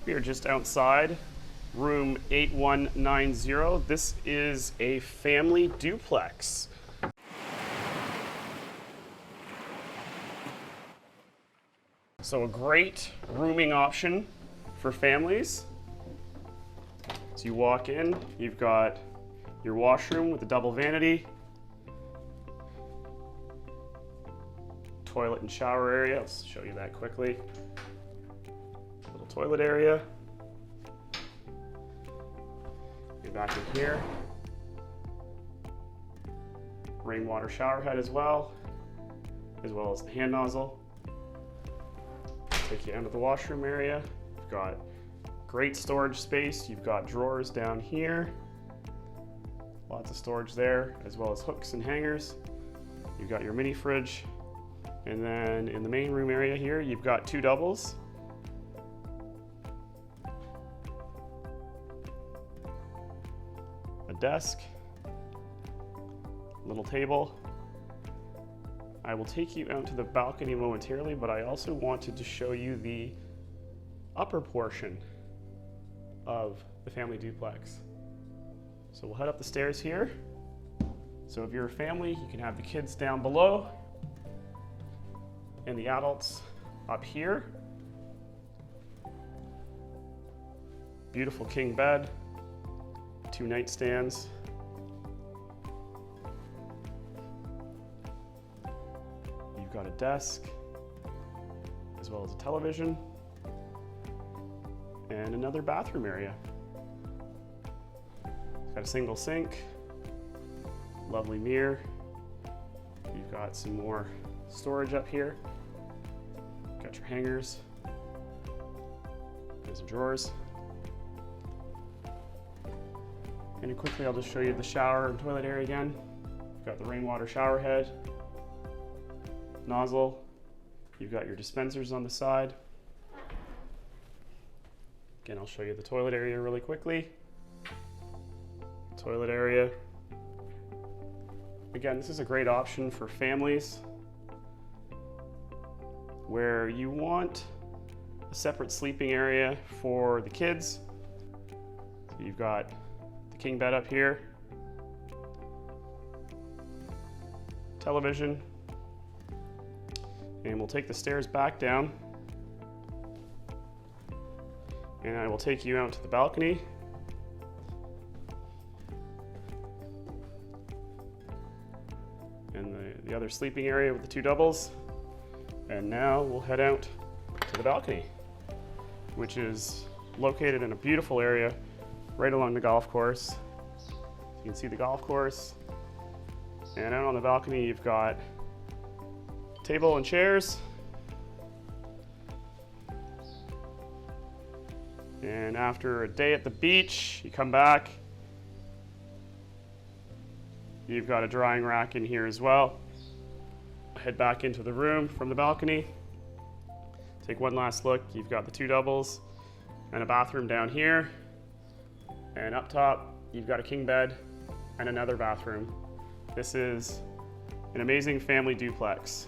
We are just outside room 8190. This is a family duplex. So a great rooming option for families. So you walk in, you've got your washroom with a double vanity, toilet and shower area. Let's show you that quickly. Little toilet area. Get back in here. Rainwater shower head as well as the hand nozzle. Take you into the washroom area. You've got great storage space. You've got drawers down here. Lots of storage there, as well as hooks and hangers. You've got your mini fridge. And then in the main room area here, you've got two doubles. A desk, little table. I will take you out to the balcony momentarily, but I also wanted to show you the upper portion of the family duplex. So we'll head up the stairs here. So if you're a family, you can have the kids down below and the adults up here. Beautiful king bed, two nightstands. You've got a desk, as well as a television, and another bathroom area. It's got a single sink, lovely mirror. You've got some more storage up here. Got your hangers, and some drawers. And quickly, I'll just show you the shower and toilet area again. You've got the rainwater shower head, nozzle. You've got your dispensers on the side. Again, I'll show you the toilet area really quickly. Toilet area. Again, this is a great option for families where you want a separate sleeping area for the kids. So you've got the king bed up here, television, and we'll take the stairs back down, and I will take you out to the balcony. And the other sleeping area with the two doubles. And now we'll head out to the balcony, which is located in a beautiful area right along the golf course. So you can see the golf course. And out on the balcony, you've got table and chairs. And after a day at the beach, you come back. You've got a drying rack in here as well. Head back into the room from the balcony. Take one last look. You've got the two doubles and a bathroom down here. And up top, you've got a king bed and another bathroom. This is an amazing family duplex.